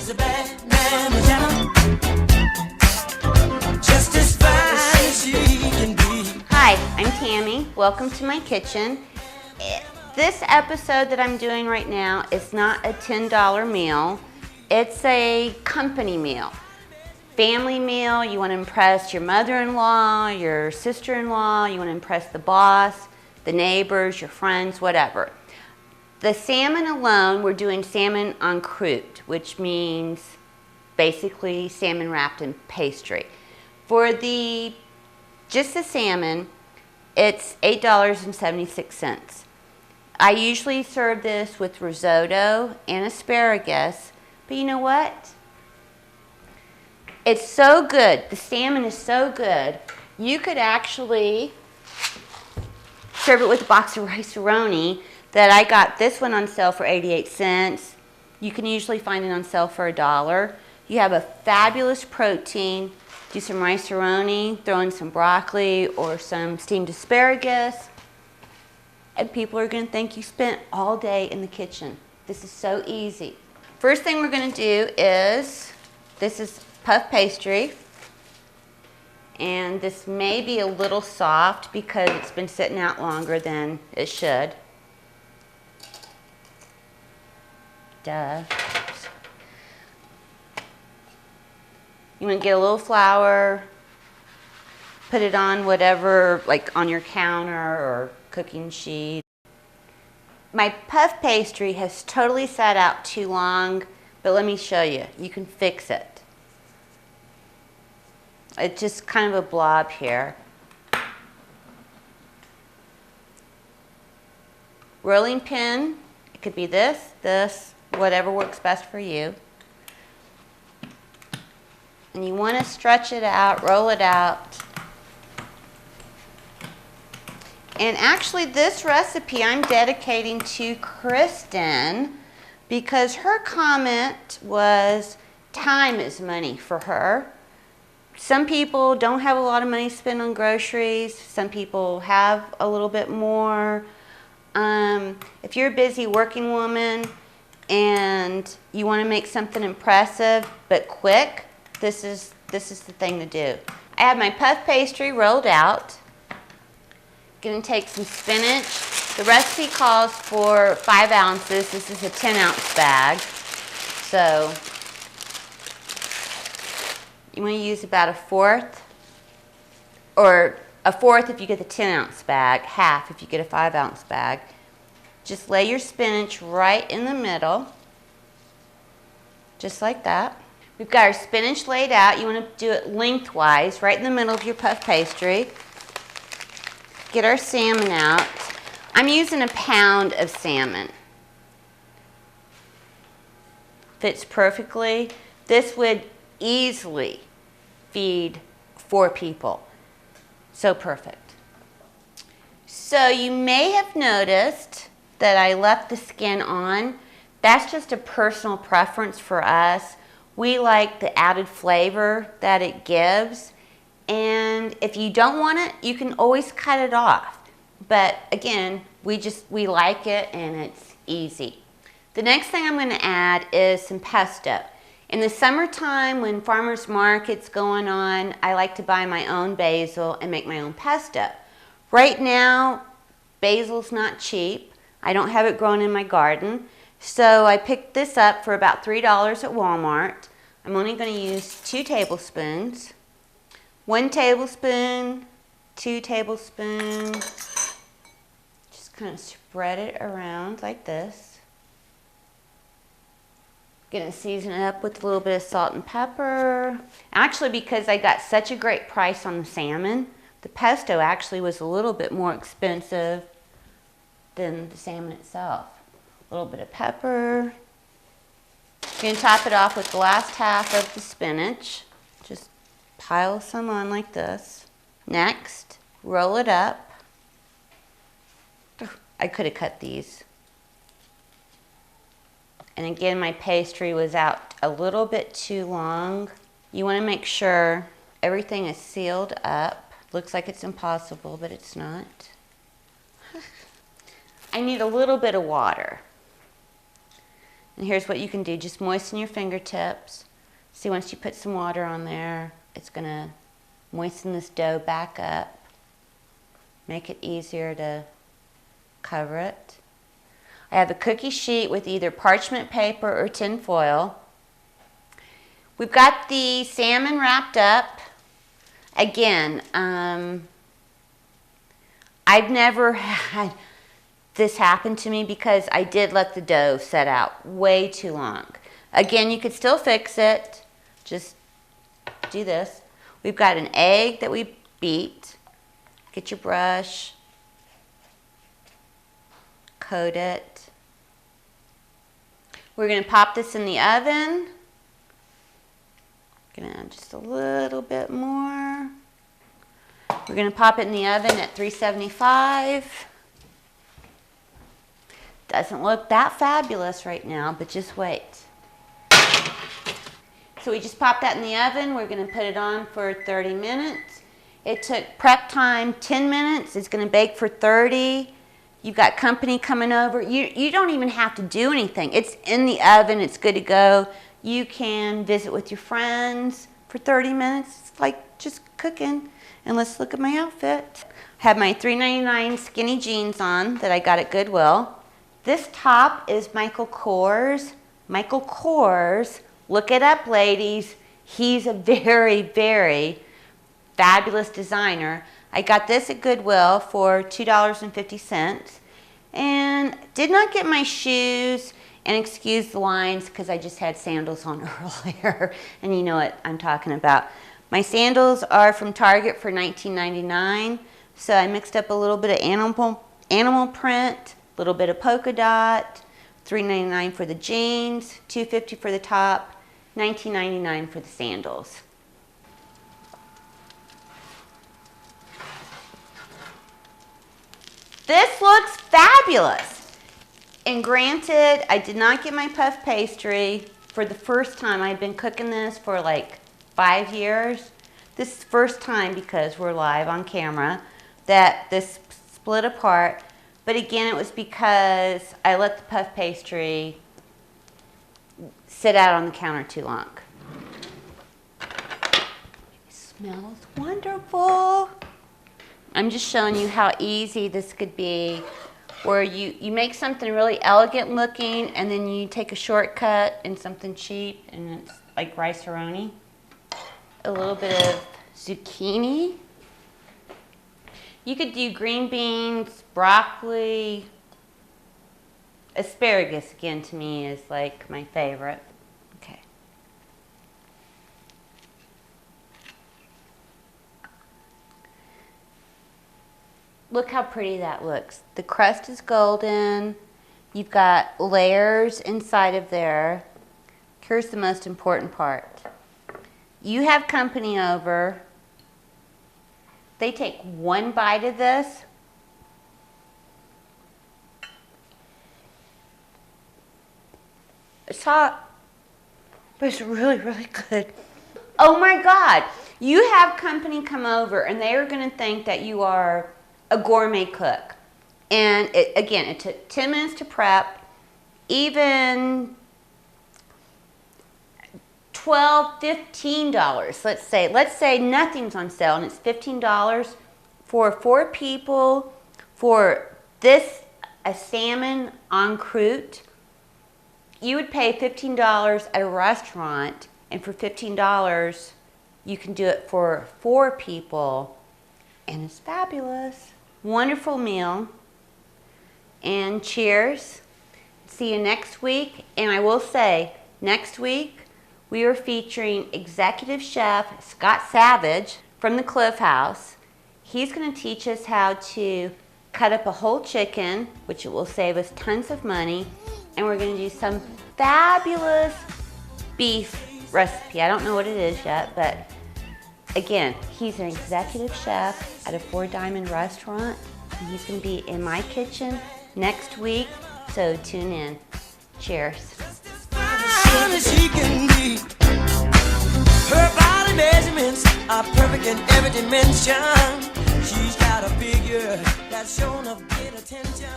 He's a bad man, just as fine as she can be. Hi, I'm Tammy. Welcome to my kitchen. This episode that I'm doing right now is not a $10 meal. It's a company meal. Family meal. You want to impress your mother-in-law, your sister-in-law, you want to impress the boss, the neighbors, your friends, whatever. The salmon alone, we're doing salmon en croute, which means basically salmon wrapped in pastry. For just the salmon, it's $8.76. I usually serve this with risotto and asparagus, but you know what? It's so good. The salmon is so good. You could actually serve it with a box of rice-a-roni that I got this one on sale for 88 cents. You can usually find it on sale for $1. You have a fabulous protein. Do some rice-a-roni, throw in some broccoli or some steamed asparagus, and people are going to think you spent all day in the kitchen. This is so easy. First thing we're going to do is, this is puff pastry, and this may be a little soft because it's been sitting out longer than it should. Duh. You want to get a little flour, put it on whatever, like on your counter or cooking sheet. My puff pastry has totally sat out too long, but let me show you. You can fix it. It's just kind of a blob here. Rolling pin, it could be this, whatever works best for you. And you want to stretch it out, roll it out. And actually this recipe I'm dedicating to Kristen because her comment was time is money for her. Some people don't have a lot of money to spend on groceries. Some people have a little bit more. If you're a busy working woman and you want to make something impressive but quick, this is the thing to do. I have my puff pastry rolled out. Going to take some spinach. The recipe calls for 5 ounces. This is a 10-ounce bag. So you want to use about 1/4, or 1/4 if you get the 10-ounce bag, half if you get a 5-ounce bag. Just lay your spinach right in the middle, just like that. We've got our spinach laid out. You want to do it lengthwise, right in the middle of your puff pastry. Get our salmon out. I'm using a pound of salmon. Fits perfectly. This would easily feed 4 people. So perfect. So you may have noticed that I left the skin on. That's just a personal preference for us. We like the added flavor that it gives. And if you don't want it, you can always cut it off. But again, we like it and it's easy. The next thing I'm going to add is some pesto. In the summertime when farmers market's going on, I like to buy my own basil and make my own pesto. Right now, basil's not cheap. I don't have it grown in my garden. So I picked this up for about $3 at Walmart. I'm only going to use 2 tablespoons. 1 tablespoon, 2 tablespoons. Just kind of spread it around like this. Gonna season it up with a little bit of salt and pepper. Actually, because I got such a great price on the salmon, the pesto actually was a little bit more expensive than the salmon itself. A little bit of pepper. Gonna top it off with the last half of the spinach. Just pile some on like this. Next, roll it up. I could have cut these. And again, my pastry was out a little bit too long. You want to make sure everything is sealed up. Looks like it's impossible, but it's not. I need a little bit of water. And here's what you can do. Just moisten your fingertips. See, once you put some water on there, it's going to moisten this dough back up. Make it easier to cover it. I have a cookie sheet with either parchment paper or tin foil. We've got the salmon wrapped up. Again, I've never had this happen to me because I did let the dough set out way too long. Again, you could still fix it. Just do this. We've got an egg that we beat. Get your brush. Coat it. We're going to pop this in the oven. Going to add just a little bit more. We're going to pop it in the oven at 375. Doesn't look that fabulous right now, but just wait. So we just popped that in the oven. We're going to put it on for 30 minutes. It took prep time 10 minutes. It's going to bake for 30. You've got company coming over. You don't even have to do anything. It's in the oven. It's good to go. You can visit with your friends for 30 minutes. It's like just cooking. And let's look at my outfit. I have my $3.99 skinny jeans on that I got at Goodwill. This top is Michael Kors. Michael Kors, look it up, ladies. He's a very, very fabulous designer. I got this at Goodwill for $2.50 and did not get my shoes, and excuse the lines because I just had sandals on earlier and you know what I'm talking about. My sandals are from Target for $19.99, so I mixed up a little bit of animal print, a little bit of polka dot, $3.99 for the jeans, $2.50 for the top, $19.99 for the sandals. This looks fabulous. And granted, I did not get my puff pastry for the first time. I've been cooking this for like 5 years. This is the first time, because we're live on camera, that this split apart. But again, it was because I let the puff pastry sit out on the counter too long. It smells wonderful. I'm just showing you how easy this could be, where you make something really elegant looking and then you take a shortcut in something cheap, and it's like rice-a-roni. A little bit of zucchini. You could do green beans, broccoli. Asparagus, again, to me is like my favorite. Okay. Look how pretty that looks. The crust is golden. You've got layers inside of there. Here's the most important part. You have company over. They take one bite of this. It's hot, but it's really, really good. Oh my God. You have company come over and they are going to think that you are a gourmet cook. And again, it took 10 minutes to prep. Even $12, $15, let's say nothing's on sale and it's $15 for 4 people for this, a salmon en croute. You would pay $15 at a restaurant, and for $15 you can do it for 4 people, and it's fabulous. Wonderful meal, and cheers. See you next week. And I will say, next week we are featuring executive chef Scott Savage from the Cliff House. He's going to teach us how to cut up a whole chicken, which will save us tons of money, and we're going to do some fabulous beef recipe. I don't know what it is yet, but again, he's an executive chef at a 4 Diamond restaurant, and he's going to be in my kitchen next week, so tune in. Cheers. Her body measurements are perfect in every dimension. She's got a figure that's shown of great attention.